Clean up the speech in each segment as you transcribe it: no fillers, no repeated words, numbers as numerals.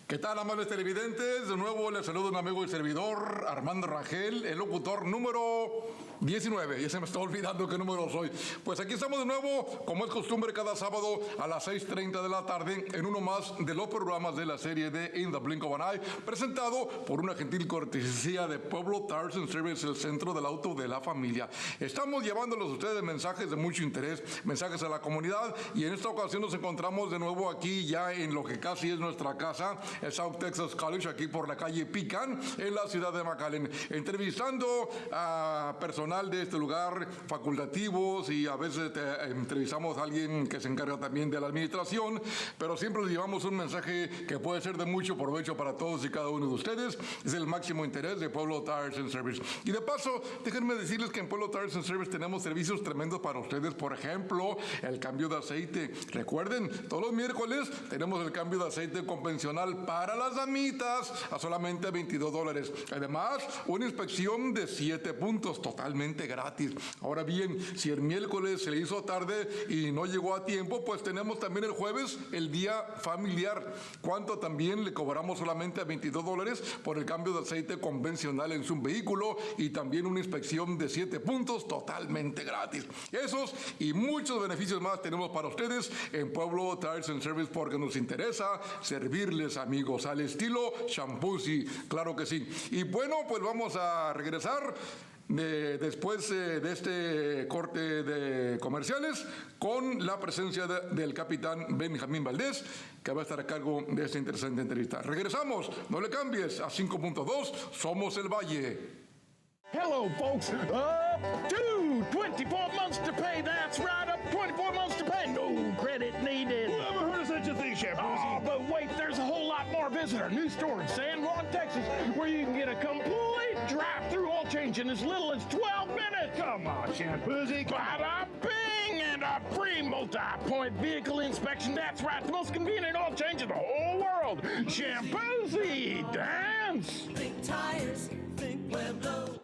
¿Qué tal, amables televidentes? De nuevo les saludo un amigo y servidor, Armando Rangel, el locutor número 19. Ya se me está olvidando qué número soy. Pues aquí estamos de nuevo, como es costumbre, cada sábado a las 6:30 de la tarde, en uno más de los programas de la serie de In the Blink of an Eye, presentado por una gentil cortesía de Pueblo Tires and Service, el centro del auto de la familia. Estamos llevándoles a ustedes mensajes de mucho interés, mensajes a la comunidad, y en esta ocasión nos encontramos de nuevo aquí ya en lo que casi es nuestra casa, el South Texas College, aquí por la calle Pecan, en la ciudad de McAllen, entrevistando a personal de este lugar, facultativos, y a veces entrevistamos a alguien que se encarga también de la administración, pero siempre les llevamos un mensaje que puede ser de mucho provecho para todos y cada uno de ustedes. Es el máximo interés de Pueblo Tires and Service. Y de paso, déjenme decirles que en Pueblo Tires and Service tenemos servicios tremendos para ustedes. Por ejemplo, el cambio de aceite. Recuerden, todos los miércoles tenemos el cambio de aceite convencional para las damitas a solamente $22. Además, una inspección de 7 puntos totalmente gratis. Ahora bien, si el miércoles se le hizo tarde y no llegó a tiempo, pues tenemos también el jueves el día familiar, cuánto también le cobramos solamente a $22 por el cambio de aceite convencional en su vehículo, y también una inspección de 7 puntos totalmente gratis. Esos y muchos beneficios más tenemos para ustedes en Pueblo Tires and Service, porque nos interesa servirles, amigos, al estilo Shampoozy, claro que sí. Y bueno, pues vamos a regresar después de este corte de comerciales con la presencia del capitán Benjamín Valdez, que va a estar a cargo de esta interesante entrevista. Regresamos, no le cambies, a 5.2 Somos el Valle. Hello, folks. Up to 24 months to pay. That's right, up 24 months to pay. No credit needed. Never heard of such a thing, Shampoozy. Oh, but wait, there's a whole lot more. Visit our new store in San Juan, Texas, where you can get a complete drive-through oil change in as little as 12 minutes. Come on, Shampoozy. Bada bing! And a free multi-point vehicle inspection. That's right, the most convenient oil change in the whole world. Shampoozy, dance! Think tires, think Pueblo.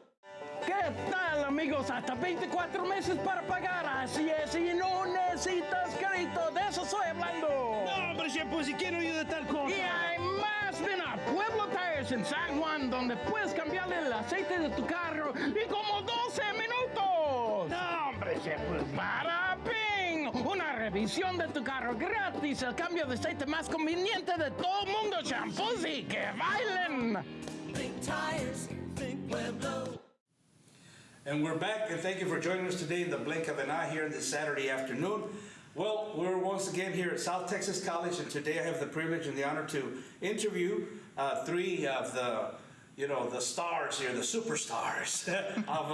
¿Qué tal, amigos? Hasta 24 meses para pagar. Así es, y no necesitas crédito. De eso estoy hablando. No, hombre, Shampoozy, ¿quién oye de tal cosa? Y hay más. Ven a Pueblo Tires en San Juan, donde puedes cambiarle el aceite de tu carro en como 12 minutos. No, hombre, Shampoozy. ¡Para ping! Una revisión de tu carro gratis. El cambio de aceite más conveniente de todo el mundo. Shampoozy, que bailen. Think tires, think Pueblo. And we're back, and thank you for joining us today in the blink of an eye here this Saturday afternoon. Well, we're once again here at South Texas College, and today I have the privilege and the honor to interview three of the stars here, the superstars of,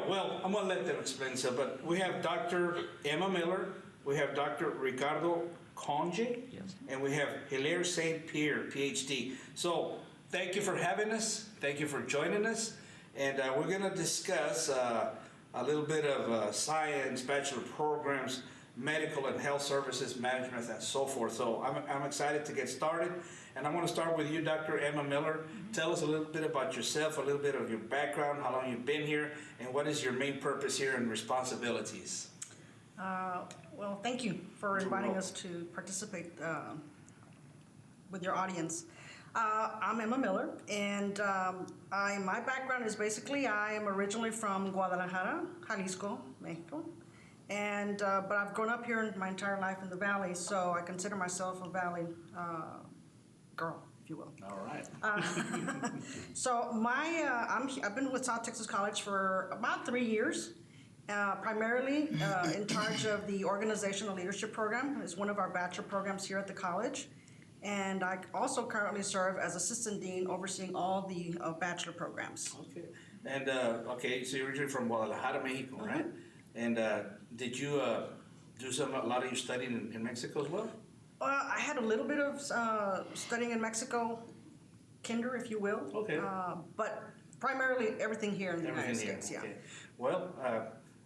well, I'm going to let them explain so, but we have Dr. Emma Miller, we have Dr. Ricardo Conje, yes, and we have Hilaire St. Pierre, PhD. So thank you for having us. Thank you for joining us. And we're going to discuss a little bit of science, bachelor programs, medical and health services management, and so forth. So I'm excited to get started. And I want to start with you, Dr. Emma Miller. Tell us a little bit about yourself, a little bit of your background, how long you've been here, and what is your main purpose here and responsibilities? Well, thank you for inviting us to participate with your audience. I'm Emma Miller, and my background is basically I am originally from Guadalajara, Jalisco, Mexico, and but I've grown up here my entire life in the Valley, so I consider myself a Valley girl, if you will. All right. So I've been with South Texas College for about 3 years. Primarily in charge of the organizational leadership program. It's one of our bachelor programs here at the college. And I also currently serve as assistant dean overseeing all the bachelor programs. Okay. And, so you're originally from Guadalajara, Mexico, right? And did you do a lot of your studying in Mexico as well? I had a little bit of studying in Mexico, kinder, if you will. Okay. But primarily everything here in the United States, okay. yeah. Well,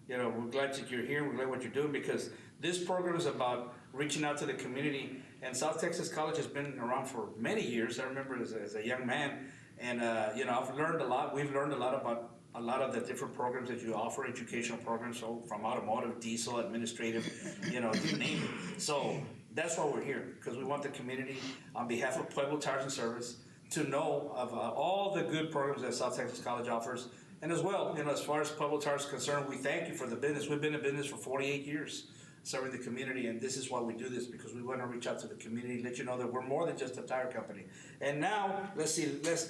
we're glad that you're here. We're glad what you're doing because this program is about reaching out to the community. And South Texas College has been around for many years. I remember as a young man, and I've learned a lot. We've learned a lot about a lot of the different programs that you offer, educational programs, so from automotive, diesel, administrative, you name it. So that's why we're here, because we want the community, on behalf of Pueblo Tires and Service, to know of all the good programs that South Texas College offers. And as well, as far as Pueblo Tires is concerned, we thank you for the business. We've been in business for 48 years, serving the community, and this is why we do this, because we want to reach out to the community, let you know that we're more than just a tire company. And now, let's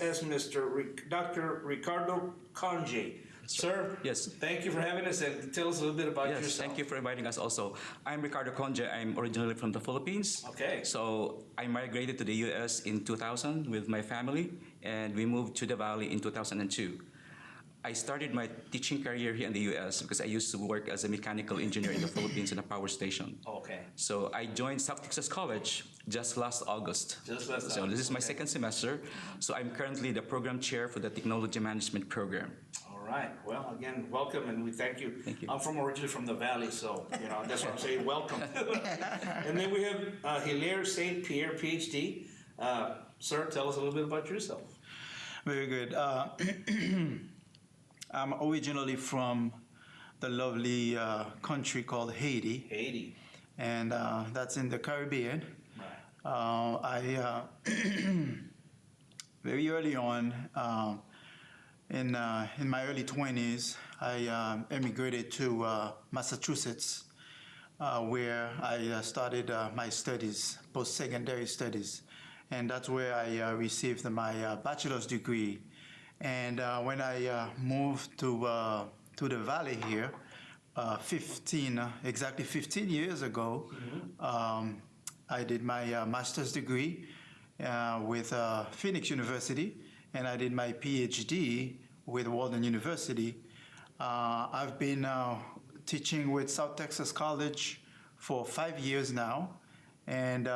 ask Dr. Ricardo Conje. Sir, yes. Thank you for having us, and tell us a little bit about yourself. Yes, thank you for inviting us also. I'm Ricardo Conje. I'm originally from the Philippines. Okay. So I migrated to the U.S. in 2000 with my family, and we moved to the Valley in 2002. I started my teaching career here in the U.S. because I used to work as a mechanical engineer in the Philippines in a power station. Okay. So I joined South Texas College just last August. So this is my second semester. So I'm currently the program chair for the technology management program. All right. Well, again, welcome, and we thank you. Thank you. I'm originally from the Valley, so that's why I'm saying welcome. And then we have Hilaire St. Pierre, PhD. Sir, tell us a little bit about yourself. Very good. I'm originally from the lovely country called Haiti. Haiti. And that's in the Caribbean. Right. I very early on, in my early 20s, I emigrated to Massachusetts, where I started my studies, post-secondary studies. And that's where I received my bachelor's degree. And when I moved to the Valley here, exactly 15 years ago, I did my master's degree with Phoenix University, and I did my PhD with Walden University. I've been teaching with South Texas College for 5 years now, and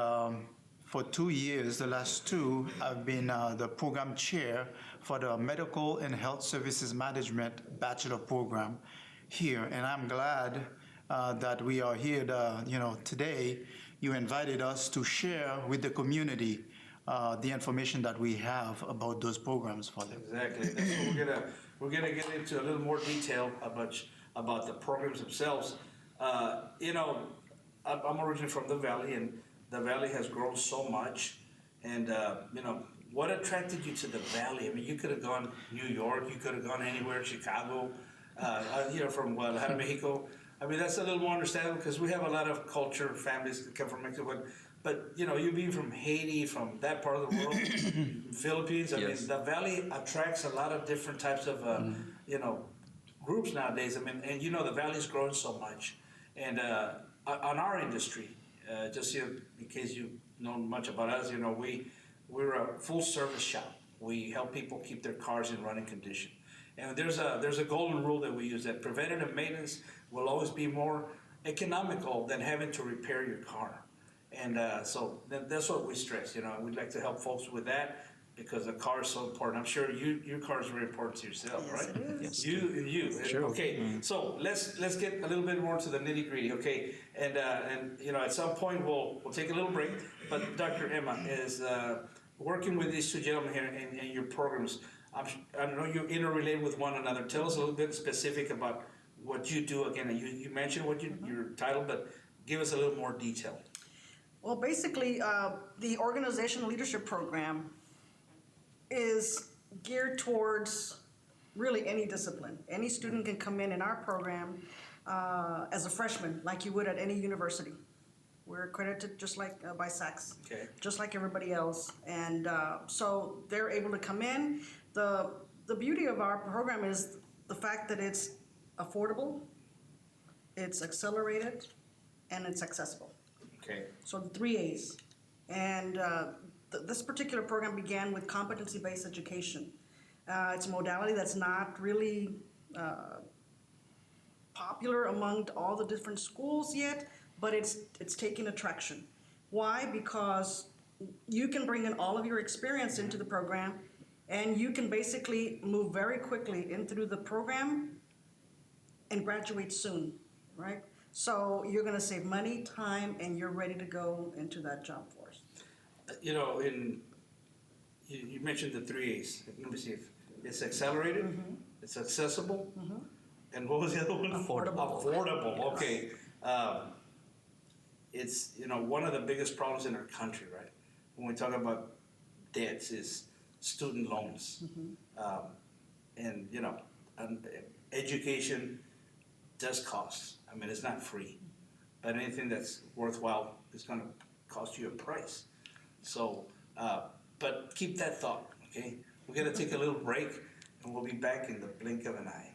for 2 years, the last two, I've been the program chair for the Medical and Health Services Management Bachelor program here. And I'm glad that we are here today. You invited us to share with the community the information that we have about those programs for them. Exactly. That's what we're gonna get into a little more detail about the programs themselves. I'm originally from the Valley, and the Valley has grown so much. And what attracted you to the Valley? I mean, you could have gone New York, you could have gone anywhere, Chicago, from Guadalajara, Mexico. I mean, that's a little more understandable because we have a lot of culture, families that come from Mexico. But you being from Haiti, from that part of the world, Philippines, I Yes. mean, the Valley attracts a lot of different types of, groups nowadays. I mean, and the Valley's growing so much. And on our industry, just in case you know much about us, we're a full service shop. We help people keep their cars in running condition. And there's a golden rule that we use, that preventative maintenance will always be more economical than having to repair your car. And so that's what we stress. We'd like to help folks with that because the car is so important. I'm sure your car is very important to yourself, Yes, right? it is. You. Sure. Okay, so let's get a little bit more into the nitty gritty. Okay, and at some point we'll take a little break. But Dr. Emma is working with these two gentlemen here in your programs. I know you're interrelated with one another. Tell us a little bit specific about what you do. Again, you mentioned what your title, but give us a little more detail. Well, basically, the organizational leadership program is geared towards really any discipline. Any student can come in our program as a freshman, like you would at any university. We're accredited just like by SACS, Okay. just like everybody else. And so they're able to come in. The beauty of our program is the fact that it's affordable, it's accelerated, and it's accessible. Okay. So the 3 A's. And this particular program began with competency-based education. It's a modality that's not really popular among all the different schools yet, but it's taking attraction. Why? Because you can bring in all of your experience into the program, and you can basically move very quickly in through the program and graduate soon, right? So you're going to save money, time, and you're ready to go into that job force. You know, you mentioned the 3 A's. Let me see if it's accelerated, it's accessible, and what was the other one? Affordable. Affordable, okay. It's, you know, one of the biggest problems in our country, right? When we talk about debts is student loans. And, you know, education does cost. I mean, it's not free, but anything that's worthwhile is going to cost you a price. So, but keep that thought, okay? We're going to take a little break, and we'll be back in the blink of an eye.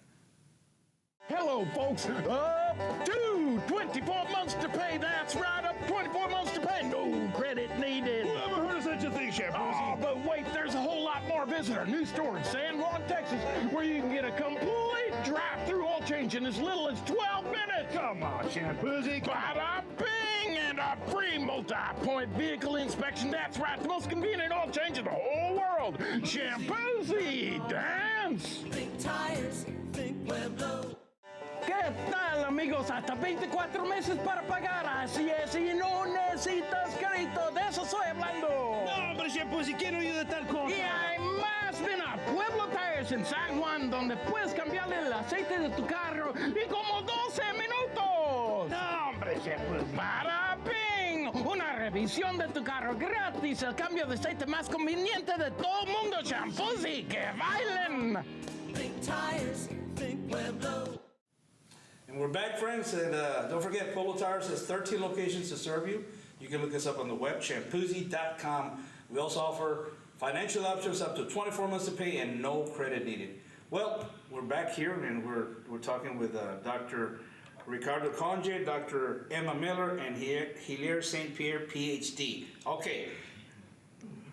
Hello, folks. Up to 24 months to pay. That's right, up 24 months to pay. No credit needed. Who ever heard of such a thing, Shampoozy? Oh, but wait, there's a whole lot more. Visit our new store in San Juan, Texas, where you can get a complete drive-through oil change in as little as 12 minutes. Come on, Shampoozy. Bada bing! And a free multi-point vehicle inspection. That's right, the most convenient oil change in the whole world. Shampoozy, dance! Think tires, think Pueblo. ¿Qué tal, amigos? Hasta 24 meses para pagar. Así es, y no necesitas crédito. De eso estoy hablando. No, hombre, Shampoozy, ¿quién no de tal cosa? Y hay más. Ven a Pueblo Tires en San Juan, donde puedes cambiarle el aceite de tu carro en como 12 minutos. No, hombre, Shampoozy. ¡Para ping! Una revisión de tu carro gratis. El cambio de aceite más conveniente de todo el mundo. Shampoozy, que bailen. Think tires, think Pueblo. And we're back, friends, and don't forget, Pueblo Tires has 13 locations to serve you. You can look us up on the web, shampoozy.com. We also offer financial options up to 24 months to pay and no credit needed. Well, we're back here, and we're talking with Dr. Ricardo Conje, Dr. Emma Miller, and Hilaire St. Pierre, PhD. Okay,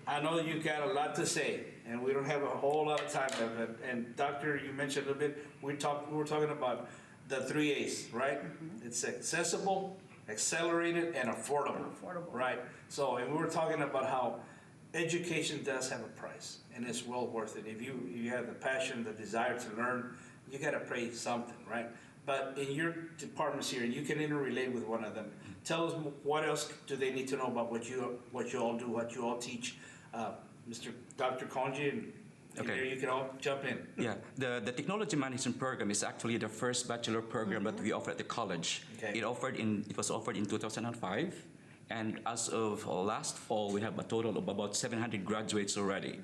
I know you got a lot to say, and we don't have a whole lot of time. And Doctor, you mentioned a little bit, we were talking about the 3 A's, right? It's accessible, accelerated, and affordable. Right? So, and we were talking about how education does have a price, and it's well worth it. If you have the passion, the desire to learn, you got to pay something, right? But in your departments here, and you can interrelate with one of them, tell us what else do they need to know about what you all do, what you all teach. Mr. Dr. Conje, and Okay. there you can all jump in. Yeah, the technology management program is actually the first bachelor program that we offer at the college. Okay. It was offered in 2005, and as of last fall, we have a total of about 700 graduates already.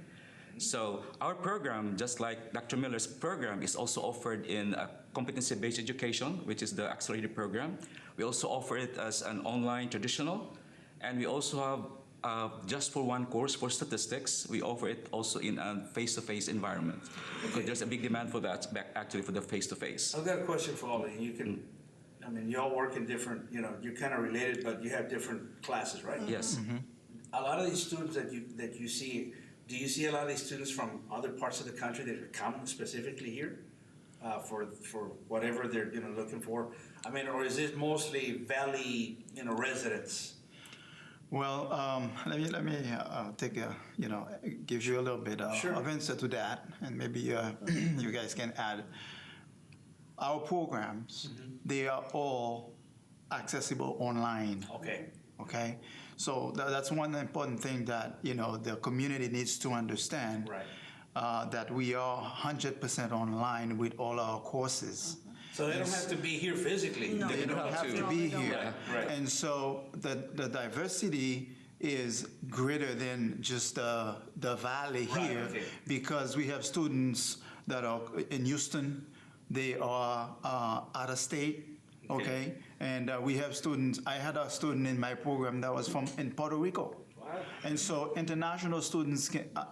So our program, just like Dr. Miller's program, is also offered in a competency-based education, which is the accelerated program. We also offer it as an online traditional, and we also have just for one course for statistics. We offer it also in a face-to-face environment. Because there's a big demand for that, actually, for the face-to-face. I've got a question for all of you. You can, I mean, you all work in different, you're kind of related, but you have different classes, right? Yes. A lot of these students that you see, do you see a lot of these students from other parts of the country that come specifically here for whatever they're looking for? I mean, or is it mostly Valley residents? Well, let me take a give you a little bit Sure. of answer to that, and maybe you guys can add. Our programs, they are all accessible online. Okay. Okay, so that's one important thing that the community needs to understand. Right. That we are 100% online with all our courses. So they don't have to be here physically. No. They don't have to be here. Right. And so the diversity is greater than just the valley Right, here, okay. because we have students that are in Houston, they are out of state, okay? And we have students, I had a student in my program that was in Puerto Rico. Wow. And so international students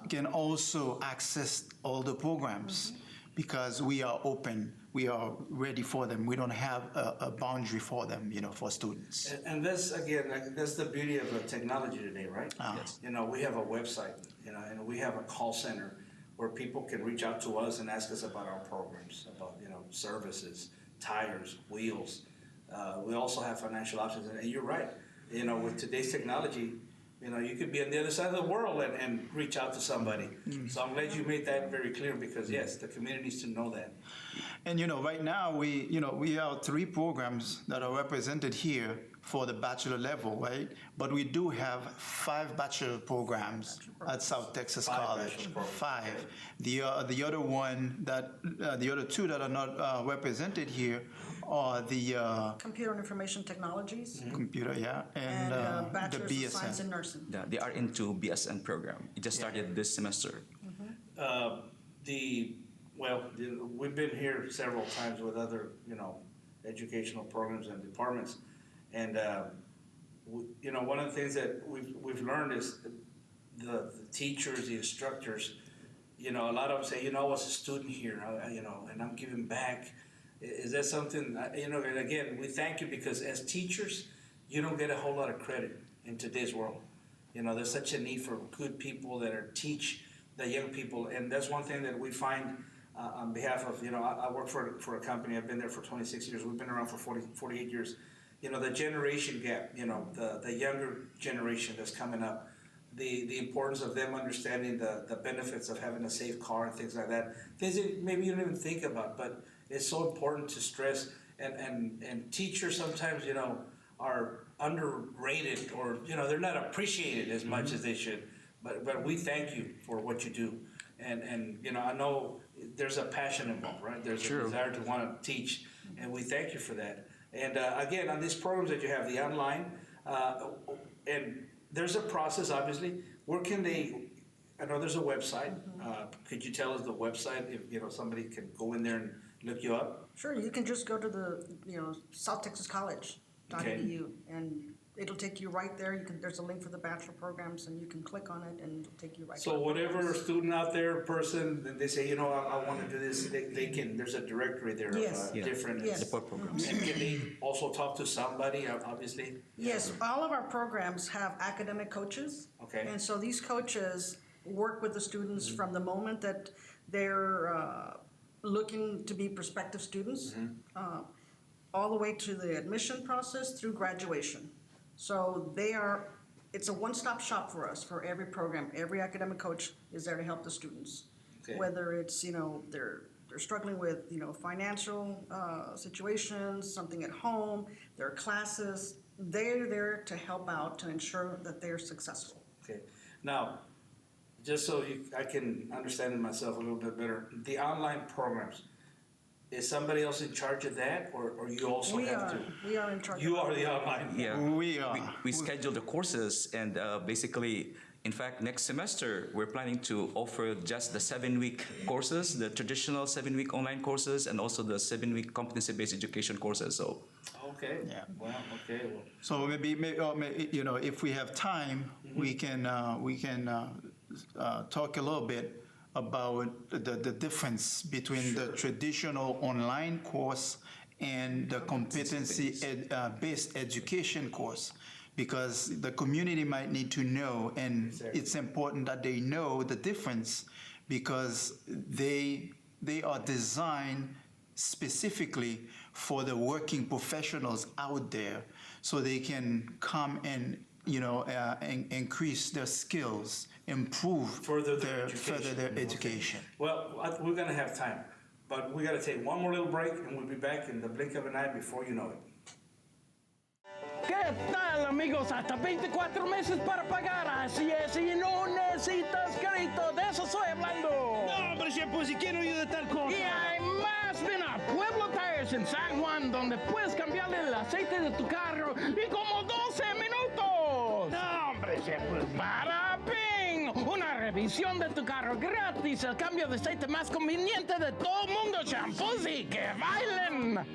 can also access all the programs because we are open. We are ready for them. We don't have a boundary for them, for students. And that's, again, that's the beauty of technology today, right? Yes. We have a website, and we have a call center where people can reach out to us and ask us about our programs, about, services, tires, wheels. We also have financial options. And you're right, with today's technology, you could be on the other side of the world and reach out to somebody. So I'm glad you made that very clear because, yes, the community needs to know that. And right now we have 3 programs that are represented here for the bachelor level, right? But we do have 5 bachelor programs at South Texas College. bachelor programs. 5. The other 2 that are not represented here are the Computer and Information Technologies computer, yeah, and the Bachelor's of Science in BSN. Nursing. They are into BSN program. It just started this semester. We've been here several times with other, educational programs and departments. And, one of the things that we've learned is the teachers, the instructors, a lot of them say, I was a student here, and I'm giving back. Is that something, and again, we thank you because as teachers, you don't get a whole lot of credit in today's world. There's such a need for good people that teach the young people. And that's one thing that we find on behalf of, I work for a company. I've been there for 26 years. We've been around for 48 years. The generation gap, the younger generation that's coming up, the importance of them understanding the benefits of having a safe car and things like that. Things that maybe you don't even think about, but it's so important to stress. And teachers sometimes, are underrated or, they're not appreciated as much as they should. But we thank you for what you do. And I know there's a passion involved, right? There's a desire to want to teach, and we thank you for that. And again, on these programs that you have, the online, and there's a process, obviously. Where can they, I know there's a website. Could you tell us the website if, somebody can go in there and look you up? Sure, you can just go to the, South Texas College.edu, and it'll take you right there. There's a link for the bachelor programs, and you can click on it, and it'll take you right to So the whatever programs. student out there, person, and they say, I want to do this, they can, there's a directory there Yes. of Yeah. different. Yes. Support programs. And can they also talk to somebody, obviously? Yes, all of our programs have academic coaches. Okay. And so these coaches work with the students from the moment that they're looking to be prospective students, all the way to the admission process through graduation. So it's a one-stop shop for us for every program. Every academic coach is there to help the students. Okay. Whether it's, they're struggling with, financial situations, something at home, their classes, they're there to help out to ensure that they're successful. Okay. Now, just so I can understand it myself a little bit better, the online programs, is somebody else in charge of that, or you also have to? We are in charge. You of are the that. online. Yeah. We are. We schedule the courses, and basically, in fact, next semester, we're planning to offer just the 7-week courses, the traditional 7-week online courses, and also the 7-week competency-based education courses. So, Okay. Yeah. Well, okay. Well, So maybe if we have time, we can talk a little bit about the difference between the traditional online course and the competency-based education course, because the community might need to know, and it's important that they know the difference, because they are designed specifically for the working professionals out there, so they can come and increase their skills, improve Further their education. Well, we're going to have time, but we got to take one more little break, and we'll be back in the blink of an eye before you know it. ¿Qué tal, amigos? Hasta 24 meses para pagar. Así es, y no necesitas crédito. De eso estoy hablando. No, hombre, Shampoozy, ¿quién no oído de tal cosa? Y hay más. Ven a Pueblo Tires en San Juan, donde puedes cambiarle el aceite de tu carro en como 12 minutos. No, hombre, Shampoozy. ¡Para Ping! Una revisión de tu carro gratis. El cambio de aceite más conveniente de todo el mundo. Shampoozy, que bailen.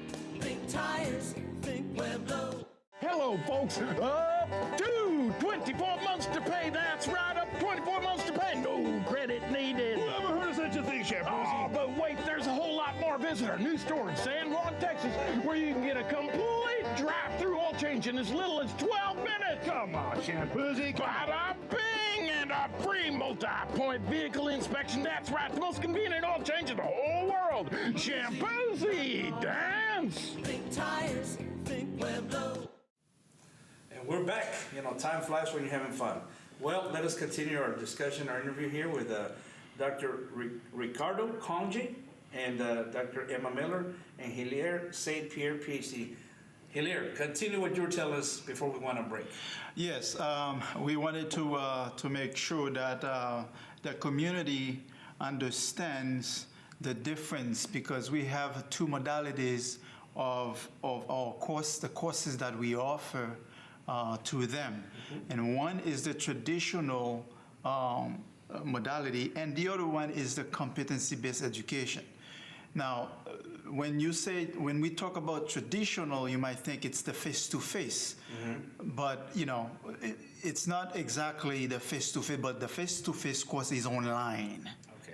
Think tires, think Pueblo. Hello, folks. Up to 24 months to pay. That's right, up 24 months to pay. No credit needed. Who ever heard of such a thing, Oh, Shampoozy? but wait, there's a whole lot more. Visit our new store in San Juan, Texas, where you can get a complete drive-through oil change in as little as 12 minutes. Come on, Shampoozy. Bada bing, and a free multi-point vehicle inspection. That's right, the most convenient oil change in the whole world. Shampoozy, dance. Think tires, think Pueblo. And we're back. Time flies when you're having fun. Well, let us continue our discussion, our interview here with Dr. Ricardo Conji and Dr. Emma Miller, and Hilaire St. Pierre, PhD. Hilaire, continue what you were telling us before we went on break. Yes, we wanted to make sure that the community understands the difference, because we have two modalities of our course, the courses that we offer to them. And one is the traditional modality, and the other one is the competency-based education. Now, when we talk about traditional, you might think it's the face-to-face, but it's not exactly the face-to-face, but the face-to-face course is online.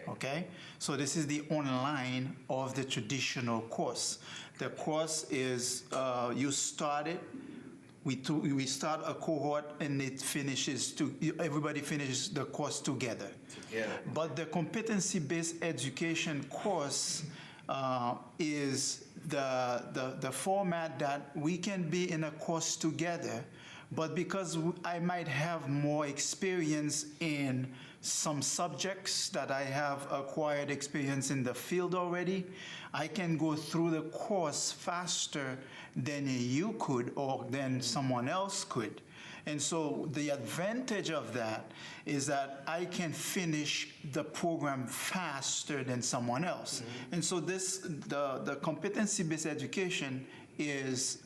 Okay, so this is the online of the traditional course. The course is you start it. We start a cohort and it finishes. Everybody finishes the course together. But the competency-based education course is the format that we can be in a course together, but because I might have more experience in some subjects that I have acquired experience in the field already, I can go through the course faster than you could or than someone else could. And so the advantage of that is that I can finish the program faster than someone else. And so the competency-based education is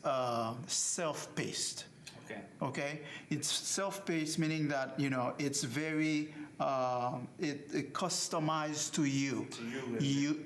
self-paced. Okay, it's self-paced, meaning that it's very it customized to you.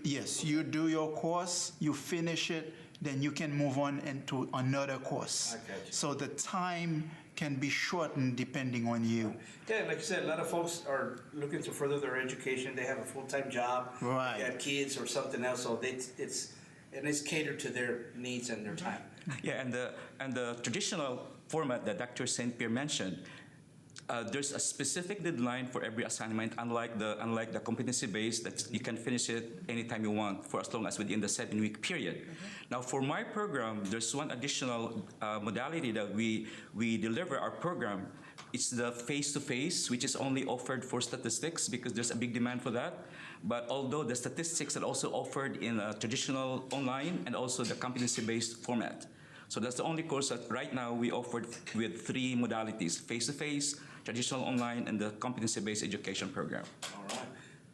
Yes, you do your course, you finish it, then you can move on into another course. So the time can be shortened depending on you. Yeah, like you said, a lot of folks are looking to further their education. They have a full-time job, right? They have kids or something else, so it's catered to their needs and their time. Yeah, and the traditional format that Dr. St. Pierre mentioned, there's a specific deadline for every assignment, unlike the competency-based that you can finish it anytime you want for as long as within the 7-week period. Now, for my program, there's one additional modality that we deliver our program. It's the face-to-face, which is only offered for statistics because there's a big demand for that. But although the statistics are also offered in a traditional online and also the competency-based format. So that's the only course that right now we offered with 3 modalities: face-to-face, traditional online, and the competency-based education program. All right.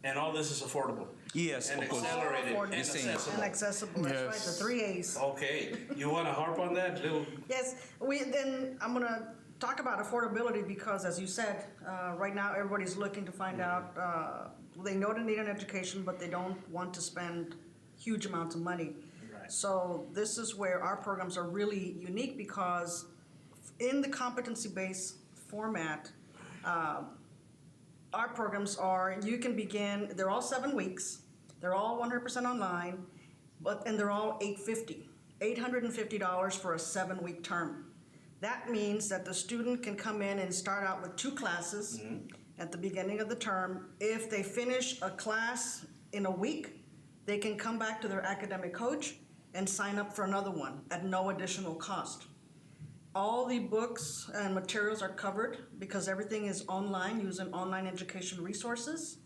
And all this is affordable. Yes, and of course. Accelerated and accessible. And accessible. That's right, the 3 A's. Okay. You want to harp on that? Yes. Then I'm going to talk about affordability because, as you said, right now everybody's looking to find out. They know they need an education, but they don't want to spend huge amounts of money. So this is where our programs are really unique because in the competency-based format, our programs you can begin, they're all 7 weeks, they're all 100% online, and they're all $850 for a 7-week term. That means that the student can come in and start out with 2 classes at the beginning of the term. If they finish a class in a week, they can come back to their academic coach and sign up for another one at no additional cost. All the books and materials are covered because everything is online using online education resources.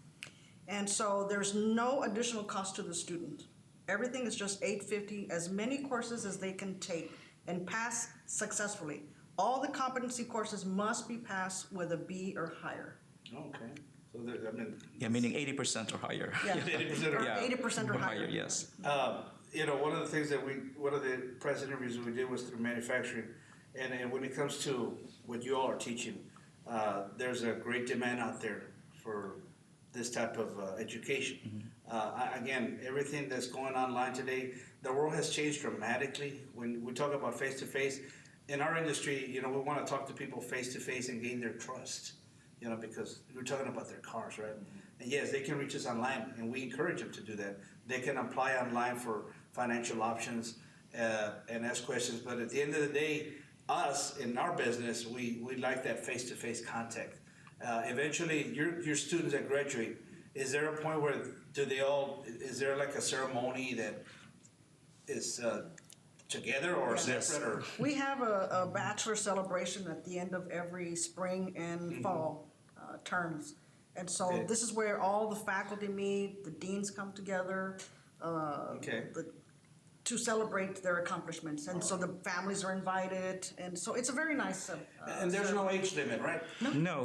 And so there's no additional cost to the student. Everything is just $850, as many courses as they can take and pass successfully. All the competency courses must be passed with a B or higher. Okay. So meaning 80% or higher. Yeah. 80% or 80% or higher. Yes. One of the things that one of the press interviews we did was through manufacturing, and when it comes to what you all are teaching, there's a great demand out there for this type of education. Again, everything that's going online today, the world has changed dramatically. When we talk about face-to-face, in our industry, we want to talk to people face-to-face and gain their trust, because we're talking about their cars, right? And yes, they can reach us online, and we encourage them to do that. They can apply online for financial options and ask questions. But at the end of the day, us in our business, we like that face-to-face contact. Eventually, your students that graduate, is there a point where is there like a ceremony that is together or separate? Or? We have a bachelor celebration at the end of every spring and fall terms. And so this is where all the faculty meet, the deans come together, Okay. To celebrate their accomplishments. And so the families are invited, and so it's a very nice. And there's no age limit, right? No.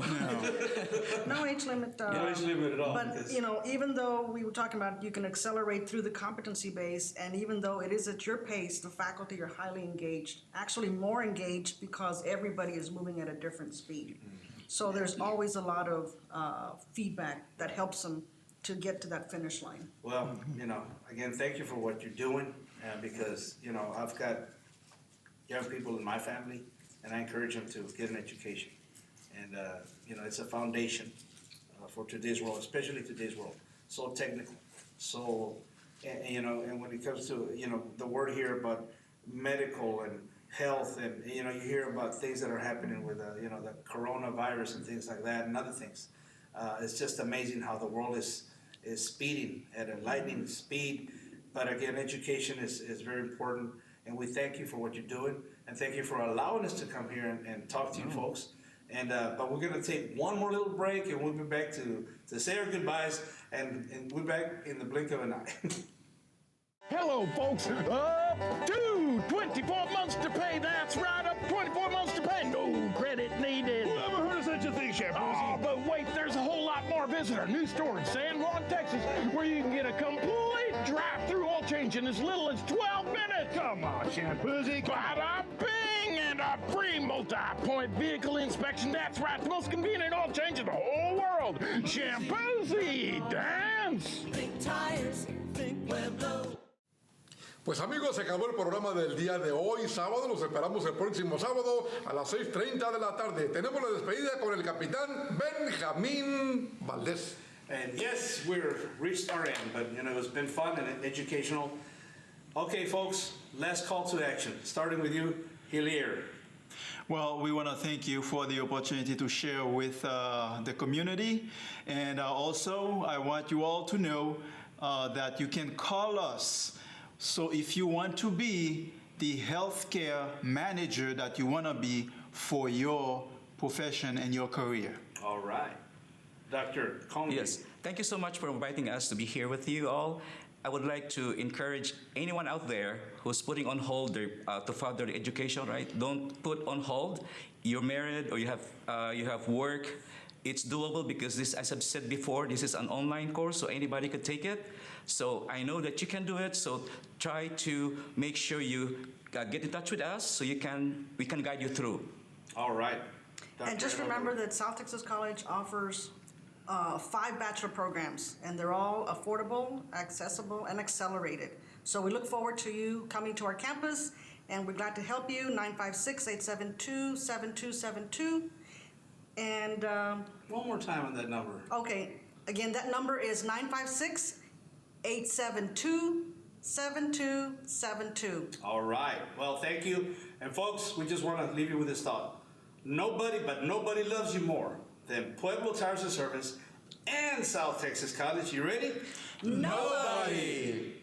No age limit. No age limit at all. But, because- you know, even though we were talking about you can accelerate through the competency base, and even though it is at your pace, the faculty are highly engaged, actually more engaged because everybody is moving at a different speed. So there's always a lot of feedback that helps them to get to that finish line. Well, you know, again, thank you for what you're doing, because, you know, I've got young people in my family, and I encourage them to get an education. And, you know, it's a foundation for today's world, especially today's world. So technical, so, you know, and when it comes to, you know, the word here about medical and health, and, you know, you hear about things that are happening with, you know, the coronavirus and things like that and other things. It's just amazing how the world is speeding at a lightning speed. But again, education is very important, and we thank you for what you're doing, and thank you for allowing us to come here and talk to you folks. And but we're gonna take one more little break, and we'll be back to say our goodbyes, and we're back in the blink of an eye. Hello, folks. Up to 24 months to pay. That's right, up 24 months to pay. No credit needed. Who ever heard of such a thing, Chef Oh, Boozy? but wait, there's a whole lot more. Visit our new store in San Juan, Texas, where you can get a complete drive-through oil change in as little as 12 minutes. Come on, Chef Boozy. Bada bing, and a free multi-point vehicle inspection. That's right, the most convenient oil change in the whole world. Shampoozy, dance. Think tires, think Pueblo. Pues amigos, se acabó el programa del día de hoy, sábado. Los esperamos el próximo sábado a las 6:30 de la tarde. Tenemos la despedida con el Capitán Benjamín Valdez. And yes, we're reached our end, but you know, it's been fun and educational. Okay, folks, last call to action, starting with you, Hilaire. Well, we want to thank you for the opportunity to share with the community. And also, I want you all to know that you can call us. So if you want to be the healthcare manager that you want to be for your profession and your career. All right. Dr. Conley. Yes, thank you so much for inviting us to be here with you all. I would like to encourage anyone out there who's putting on hold their, to further education, right? Don't put on hold. You're married or you have work. It's doable because this, as I've said before, this is an online course, so anybody could take it. So I know that you can do it. So try to make sure you get in touch with us so we can guide you through. All right. And just remember that South Texas College offers 5 bachelor programs, and they're all affordable, accessible, and accelerated. So we look forward to you coming to our campus, and we're glad to help you. 956-872-7272. And One more time on that number. okay, again, that number is 956-872-7272. All right. Well, thank you. And folks, we just want to leave you with this thought. Nobody loves you more than Pueblo Tires and Service and South Texas College. You ready? Nobody.